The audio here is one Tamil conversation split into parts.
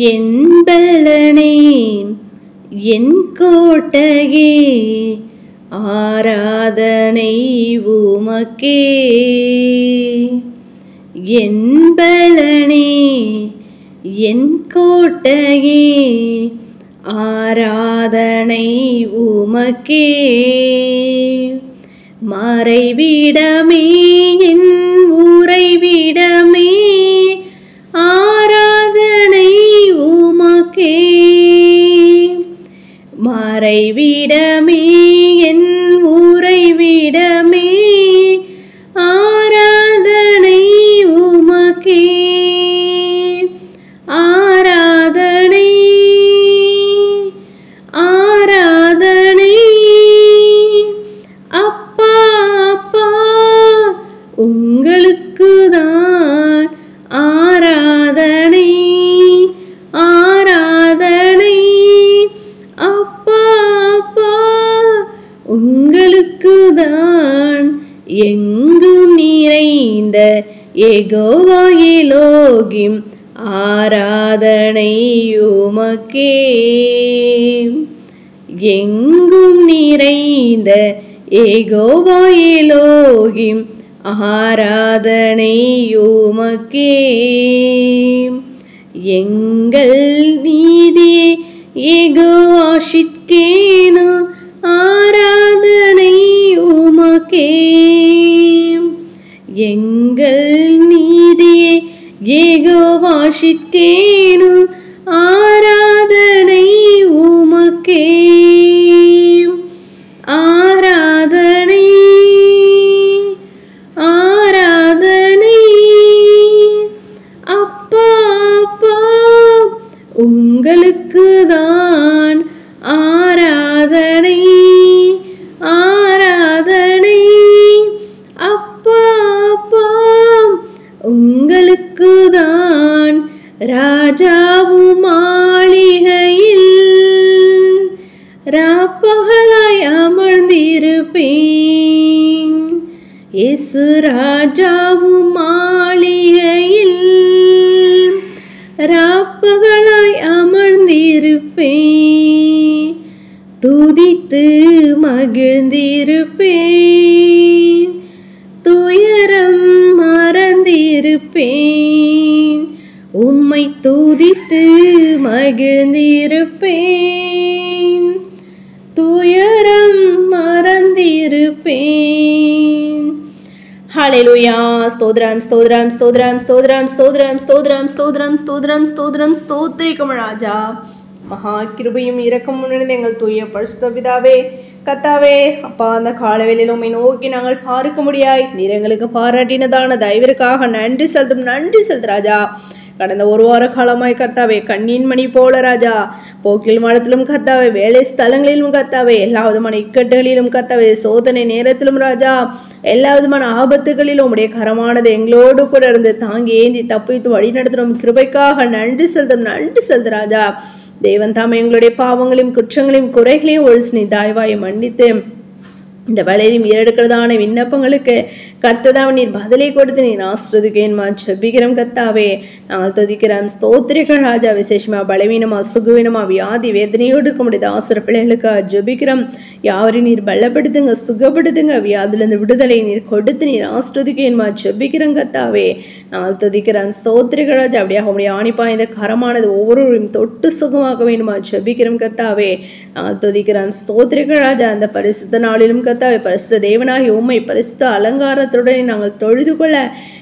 என் பலனே என் கோட்டையே ஆராதனை உமக்கே. என் பலனே என் கோட்டையே ஆராதனை உமக்கே. மறைவிடமே என் உறைவிடமே ஆராதனை உமக்கே. மறைவிடமே என் உறைவிடமே ஆராதனை உமக்கே. ஆராதனை ஆராதனை அப்பா அப்பா உங்களுக்குதான் ஆராதனை. ஆராதனை அப்பா அப்பா உங்களுக்குதான். எங்கும் நிறைந்த யெகோவா எலோகிம் ஆராதனை உமக்கே. எங்கும் நிறைந்த யெகோவா எலோகிம் ஆராதனை உமக்கே. எங்கள் நீதியே யெகோவா ஷித்கேனு ஆராதனை உமக்கே. எங்கள் நீதியே யெகோவா ஷித்கேனு ஆராதனை உமக்கே. ஆராதனை ஆராதனை அப்பா அப்பா உங்களுக்குதான் ஆராதனை. ஆராதனை அப்பா அப்பா உங்களுக்குதான். ராஜாவும் மாளிகையில் ராப்பகலாய் அமர்ந்திருப்பேன். இயேசு ராஜாவும் மாளிகையில் ராப்பகலாய் அமர்ந்திருப்பேன். துதித்து மகிழ்ந்திருப்பேன். துயரம் மறந்திருப்பேன். உம்மை துதித்து மகிழ்ந்திருப்பேன். துயரம் மறந்திருப்பேன். ஹல்லேலூயா. ஸ்தோத்ரம் ஸ்தோத்ரம் ஸ்தோத்ரம் ஸ்தோத்ரம் ஸ்தோத்ரம் ஸ்தோத்ரம் ஸ்தோத்ரம் ஸ்தோத்ரம் ஸ்தோத்ரம் ஸ்தோத்திரிக்கும் ராஜா. மகா கிருபையும் இரக்கமும் நிறைந்த எங்கள் தூய பரிசுத்த பிதாவே, கர்த்தாவே அப்பா, அந்த காலவேளையில் உம்மை நோக்கி நாங்கள் பார்க்க முடியாய் நீர் எங்களுக்கு பாராட்டினதான தயவிற்காக நன்றி செலுத்து ராஜா. கடந்த ஒரு வார காலமாய் கர்த்தாவே கண்ணின் மணி போல ராஜா, போக்கில் மடத்திலும் கர்த்தாவே, வேலை ஸ்தலங்களிலும் கர்த்தாவே, எல்லா விதமான இக்கட்டுகளிலும் கர்த்தாவே, சோதனை நேரத்திலும் ராஜா, எல்லா விதமான ஆபத்துகளிலும் உடைய கரமானது எங்களோடு கூட இருந்து தாங்கி ஏந்தி தப்பித்து வழி நடத்தும் கிருபைக்காக நன்றி செலுத்து ராஜா. தேவன் தாமே எங்களுடைய பாவங்களையும் குற்றங்களையும் குறைகளையும் ஒழிச்சு நீ தாய்வாயை மன்னித்து இந்த வேலையிலும் ஏறெடுக்கிறதான விண்ணப்பங்களுக்கு கர்த்ததாவை நீர் பதிலை கொடுத்து நீர் ஆசிர்வதிக்கேன்மா ஜெபிக்கிறோம் கர்த்தாவே. நாங்கள் துதிக்கிறோம் ஸ்தோத்திரிக்கிறோம் ராஜா. விசேஷமா பலவீனமா சுகவீனமா வியாதி வேதனையோடு இருக்க முடியாத ஆசிர பிள்ளைகளுக்கு ஜெபிக்கிறோம். யாவரையும் நீர் பலப்படுத்துங்க, சுகப்படுத்துங்க, வியாதிலிருந்து விடுதலை நீர் கொடுத்து நீர் ஆசிர்வதிக்கேன்மா ஜெபிக்கிறோம் கர்த்தாவே. நாங்கள் துதிக்கிறோம் ஸ்தோத்திரிக்கிறோம் ராஜா. அப்படியாக உடைய ஆணிப்பா இந்த கரமானது ஒவ்வொருவரையும் தொட்டு சுகமாக்க வேண்டுமா ஜெபிக்கிறோம் கர்த்தாவே. நாங்கள் துதிக்கிறோம் ஸ்தோத்திரிக்கிறோம் ராஜா. அந்த பரிசுத்த நாளிலும் கர்த்தாவே, பரிசுத்த தேவனாகி உம்மை பரிசுத்த அலங்காரத்துடனே நாங்கள் தொழுது கொள்ள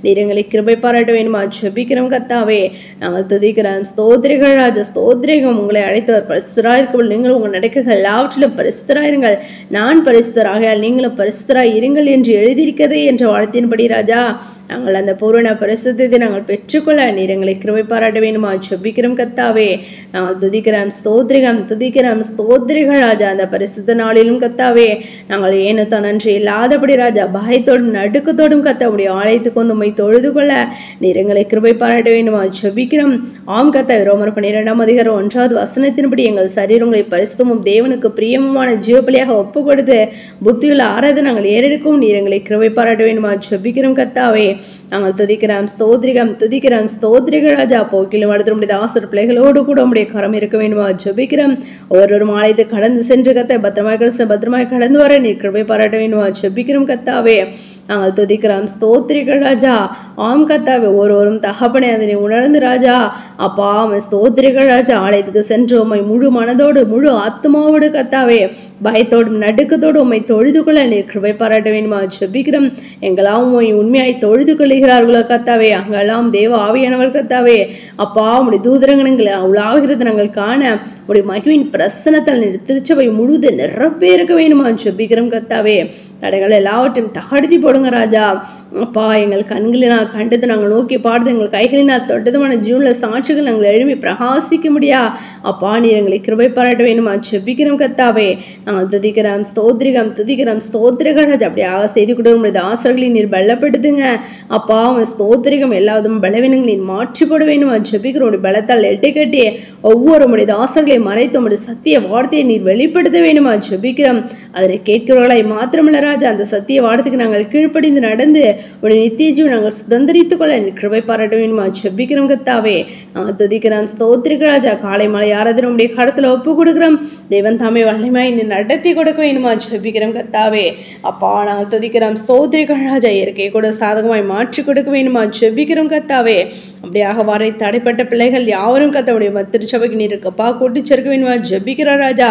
நீர் எங்களை கிருபை பாராட்ட வேண்டுமா ஜெபிக்கிறோம் கர்த்தாவே. நாங்கள் துதிக்கிறோம் ஸ்தோத்திரிகள் ராஜா. ஸ்தோத்திரிகம் உங்களை அழைத்தவர் பரிசுத்தராயிருக்கவள் நீங்கள் உங்கள் நடக்கைகள் எல்லாவற்றிலும் பரிசுத்தராயிருங்கள். நான் பரிசுத்தராகையால் நீங்களும் பரிசுத்தராய் இருங்கள் என்று எழுதியிருக்கதே என்ற வாழ்த்தின்படி ராஜா, நாங்கள் அந்த பூரண பரிசுத்தத்தை நாங்கள் பெற்றுக்கொள்ள நீர் எங்களை கிருபை பாராட்ட வேண்டுமா ஜெபிக்கிறோம் கர்த்தாவே. நாங்கள் துதிக்கிறோம் துதிக்கிறோம் ஸ்தோத்திரிகள் ராஜா. அந்த பரிசுத்த நாளிலும் கர்த்தாவே, நாங்கள் ஏனோ நன்றி இல்லாதபடி ராஜா, பயத்தோடும் நடுக்கத்தோடும் கர்த்தாவுடைய ஆலயத்துக்கு வந்து உம்மை தொழுது கொள்ள நீர் எங்களை கிருபை பாராட்ட வேண்டுமா ஜெபிக்கிறோம். ஆம் கர்த்தாவே, ரோமர் 12:1 எங்கள் சரீரங்களை பரிசுத்தமும் தேவனுக்கு பிரியமுமான ஜீவபலியாக ஒப்பு கொடுத்து புத்தியுள்ள ஆராதனை நாங்கள் ஏறெடுக்கவும் நீர் எங்களை கிருபை பாராட்ட வேண்டுமா ஜெபிக்கிறோம் கர்த்தாவே. நாங்கள் துதிக்கிறோம் ஸ்தோத்திரிகம் துதிக்கிறோம் ஸ்தோத்திரிகள் ராஜா. போக்கிலும் அடுத்த நம்முடைய தாசர் பிள்ளைகளோடு கூட உடைய கரம் இருக்க வேண்டுமா ஜெபிக்கிறோம். ஒரு ஆலயத்தை கடந்து சென்று கத்த பத்திரமாய் கடந்து வர நீர் கிருபை பாராட்ட வேண்டுமா ஜெபிக்கிறோம் கத்தாவே. நாங்கள் துதிக்கிறோம் ஸ்தோத்திரிகள் ராஜா. ஆம் கத்தாவே, ஒருவரும் தகப்பனே அதனை உணர்ந்து ராஜா அப்பா ஸ்தோத்திரிகள் ராஜா ஆலயத்துக்கு சென்று உம்மை முழு மனதோடு முழு ஆத்மாவோடு கத்தாவே பயத்தோடும் நடுக்கத்தோடு உம்மை தொழுது கொள்ள நீர் கிருபை பாராட்ட வேண்டுமா ஜெபிக்கிறோம். எங்கெல்லாம் உம்மை உண்மையாய் தொழுது கொள்ளுகிறார்களோ கத்தாவே அங்கெல்லாம் தேவ ஆவியானவர் கத்தாவே அப்பா உடைய தூதரங்கங்களை உலாவுகிறது நாங்கள் காண உடைய மகிமையின் பிரசனத்தில் நீர் திருச்சபை முழுது நிரப்பே இருக்க வேண்டுமா ஜெபிக்கிறோம் கத்தாவே. தடைகள் எல்லாவற்றையும் தகடுத்தி போடுங்க ராஜா. அப்பா எங்கள் கண்களினால் கண்டது நாங்கள் நோக்கி பாடுது, எங்கள் கைகளினால் தொட்டதுமான ஜீவனில் சாட்சிகள் நாங்கள் எழுப்பி பிரகாசிக்க முடியா அப்பா நீர் எங்களை கிருபை பாராட்ட வேணுமா ஜெபிக்கிறோம் கத்தாவே. நாங்கள் துதிக்கிறோம் ஸ்தோத்திரிகம் துதிக்கிறோம் ஸ்தோத்திரிகள் ராஜா. அப்படியாக செய்து கொண்டு உங்களுடைய ஆசர்களை நீர் பலப்படுத்துங்க அப்பா. ஸ்தோத்திரிகம் எல்லாதும் பலவீனங்களையும் மாற்றி போட வேணுமா ஜெபிக்கிறோம். உடைய பலத்தால் எட்டை கட்டி ஒவ்வொரு உடைய ஆசர்களை மறைத்து உடைய சத்திய வார்த்தையை நீர் வெளிப்படுத்த வேணுமா ஜெபிக்கிறோம். அதனை கேட்கிறவர்களாய் மாத்திரமல்ல ராஜா, அந்த சத்திய வார்த்தைக்கு நாங்கள் கீழ்ப்படிந்து நடந்து உடைய நித்திய ஜீவன் நாங்கள் சுதந்திரித்துக் கொள்ள கிருபை பாராட்ட வேண்டுமா ஜெபிக்கிறோம் கத்தாவே. நாங்கள் துதிக்கிறோம் ஸ்தோத்திரிகள் ராஜா. காலை மலை ஆராதனை உடைய கடத்துல ஒப்பு கொடுக்கிறோம். தேவன் தாமே வல்லமையாய் நீ நடத்தி கொடுக்க வேண்டுமா ஜெபிக்கிறோம் கத்தாவே. அப்பா நாங்கள் துதிக்கிறோம் ஸ்தோத்திரிகள் ராஜா. இயற்கையை கூட சாதகமாய் மாற்றி கொடுக்க வேண்டுமா ஜெபிக்கிறோம் கத்தாவே. அப்படியாக வரை தடைப்பட்ட பிள்ளைகள் யாவரும் கத்தாவுடைய திருச்சபைக்கு நீர் இருக்கப்பா கூட்டி சேர்க்க வேண்டுமா ஜெபிக்கிறோம் ராஜா.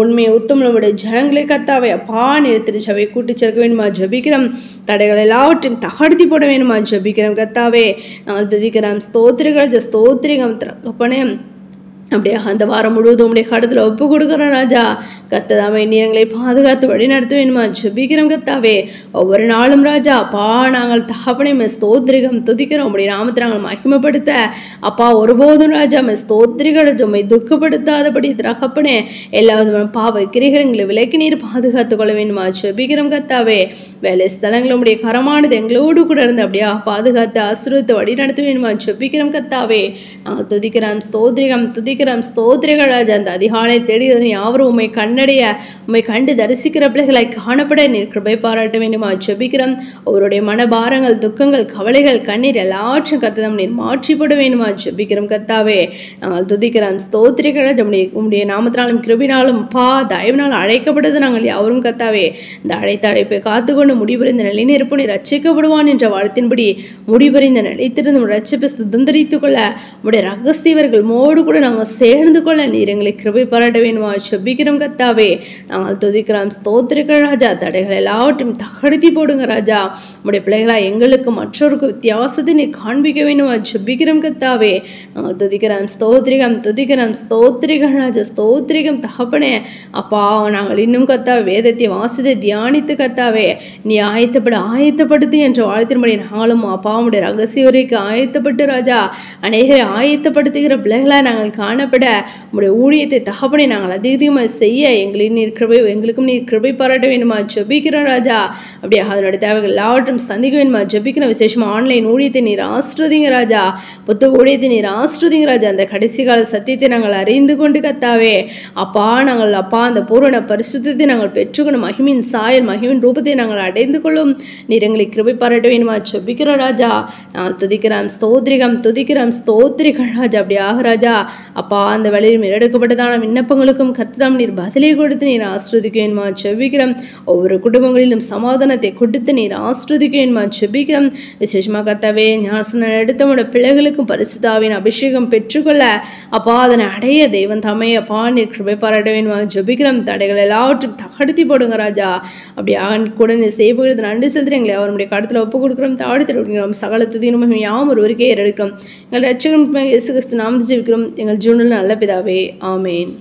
உண்மையை உத்தமனுடைய ஜனங்களை கத்தாவே அப்பா நீர் திருச்சபை கூட்டி சேர்க்க வேண்டுமா ஜெபிக்கிறோம். தடைகள் எல்லாவற்றையும் தகடுத்தி போட வேண்டுமா ஜெபிக்கிறோம் கத்தாவே. நாங்கள் துதிக்கிறோம் ஸ்தோத்திரிகள் ஸ்தோத்திரிகம் தகப்பனே. அப்படியே அந்த வாரம் முழுவதும் உடைய கடத்துல ஒப்பு கொடுக்குறோம் ராஜா. கத்ததாமே நீங்களை பாதுகாத்து வழி நடத்த வேணுமா ஜெபிக்கிறோம் கத்தாவே. ஒவ்வொரு நாளும் ராஜா அப்பா நாங்கள் தகப்பனே ஸ்தோத்திரிகம் துதிக்கிறோம். உடைய நாமத்தை நாங்கள் மகிமைப்படுத்த அப்பா ஒருபோதும் ராஜா ஸ்தோத்திரிகள் உம்மை துக்கப்படுத்தாதபடி தகப்பனே எல்லா விதமான பாவ கிரிகளை விலக்கி நீர் பாதுகாத்து கொள்ள வேண்டுமா ஜெபிக்கிறோம் கத்தாவே. வேலை ஸ்தலங்கள் உடைய கரமானது எங்களோடு கூட இருந்து அப்படியே பாதுகாத்து ஆசீர்வதித்து வழி நடத்த வேண்டுமா ஜெபிக்கிறோம் கத்தாவே. நாங்கள் துதிக்கிறோம் ஸ்தோத்திரிகம் துதிக்கிறோம் ஸ்தோத்திரிகள் ராஜா. அந்த அதிகாலை தேடி யாவரும் உம்மை கண்ணடைய உம்மை கண்டு தரிசிக்கிற பிள்ளைகளாய் காணப்பட நீர் கிருபை பாராட்ட வேண்டுமா ஜெபிக்கிறோம். அவருடைய மனபாரங்கள் துக்கங்கள் கவலைகள் கண்ணீர் எல்லாவற்றும் கத்ததம் நீர் மாற்றிப்பட வேண்டுமா ஜெபிக்கிறோம் கத்தாவே. நாங்கள் துதிக்கிறோம் ஸ்தோத்திரிகள் ராஜா. உம்முடைய நாமத்தினாலும் கிருபினாலும் பா தயவினால் அழைக்கப்பட்டது நாங்கள் யாவரும் கத்தாவே. இந்த அழைத்த அழைப்பை காத்துக்கொண்டு முடிபுரிந்த நிலைநிற்பு நீர் ரட்சிக்கப்படுவான் என்ற வார்த்தையின்படி முடிபுரிந்த நிலைத்திருந்து ரட்சிப்பை சுதந்திரித்துக் கொள்ள உடைய ரகசியவர்கள் மோடு கூட நாங்கள் சேர்ந்து கொள்ள நீர் எங்களை கிருபை பாராட்ட வேண்டுமா ஜெபிக்கிறோம் கத்தாவே. நாங்கள் துதிக்கிறோம் ஸ்தோத்திரிகள் ராஜா. தடைகள் எல்லாவற்றையும் தகடுத்தி போடுங்க ராஜா. உடைய பிள்ளைகளா எங்களுக்கு மற்றவருக்கு வித்தியாசத்தை நீர் காண்பிக்க வேண்டுமா ஜெபிக்கிறோம் கத்தாவே. நாங்கள் துதிக்கிறோம் ஸ்தோத்திரிகம் துதிக்கிறோம் ஸ்தோத்திரிகள் ராஜா. ஸ்தோத்திரிகம் தகப்பனே அப்பா. நாங்கள் இன்னும் கத்தாவே வேதத்தை வாசித்து தியானித்து கத்தாவே நீ ஆயத்தப்படுத்து என்ற வாழ்த்தின்படி நாங்களும் அப்பா உடைய ரகசிய வரைக்கு ஆயத்தப்பட்டு ராஜா அநேகரை ஆயத்தப்படுத்துகிற பிள்ளைகளா நாங்கள் காணப்பட உடைய ஊழியத்தை தகப்பனை நாங்கள் அதிகமாக செய்ய எங்களுக்கும் நீர் கிருபை பாராட்ட வேண்டுமா ஜெபிக்கிறோம் ராஜா. அப்படியே அதனுடைய தேவைகள் எல்லாவற்றும் சந்திக்க வேண்டுமா ஜெபிக்கிறோம். விசேஷமாக ஆன்லைன் ஊழியத்தை நீர் ஆசிர்வதிங்க ராஜா. புத்த ஊழியத்தை நீர் ஆசிர்வதிங்க ராஜா. அந்த கடைசி கால சத்தியத்தை நாங்கள் அறிந்து கொண்டு கத்தாவே அப்பா நாங்கள் அப்பா அந்த பூரண பரிசுத்தத்தை நாங்கள் பெற்றுக்கொண்டு மகிமின் சாயல் மகிமின் ரூபத்தை நாங்கள் அடைந்து கொள்ளும் நீர் எங்களை கிருபை பாராட்ட வேண்டுமா ஜெபிக்கிறோம் ராஜா. நாங்கள் துதிக்கிறோம் ஸ்தோத்திரிகம் துதிக்கிறோம் ஸ்தோத்திரிகள் ராஜா. அப்படியாக ராஜா அப்பா அந்த வழியில் எடுக்கப்பட்டதான விண்ணப்பங்களுக்கும் கர்த்ததாம் நீர் பதிலை கொடுத்து நீர் ஆசிர்வதிக்க வேண்டுமா ஜெபிக்கிறோம். ஒவ்வொரு குடும்பங்களிலும் சமாதானத்தை கொடுத்து நீர் ஆசிர்வதிக்க வேண்டுமா ஜெபிக்கிறோம். விசேஷமாக கர்த்தாவே ஞானஸ்நானம் எடுத்தவனோட பிள்ளைகளுக்கும் பரிசுத்தாவின் அபிஷேகம் பெற்றுக்கொள்ள அப்பா அதனை அடைய தெய்வம் தாமே அப்பா நீர் கிருபை பாராட்ட வேண்டுமா ஜெபிக்கிறோம். தடைகள் எல்லாவற்றும் தகடுத்தி போடுங்க ராஜா. அப்படி கூட நீர் செய்யப்படுகிறது நன்றி செலுத்துறேன். எங்களை அவருடைய கடத்தில் ஒப்பு கொடுக்கிறோம் தாழ்த்தி விடுகிறோம். சகல துதியும் யாவும் ஒருவருக்கே எடுக்கிறோம். எங்கள் ரட்சகன் இயேசு கிறிஸ்து நாமத்தை ஜெபிக்கிறோம் எங்கள் ஜீவனில் நல்ல பிதாவே. ஆமேன்.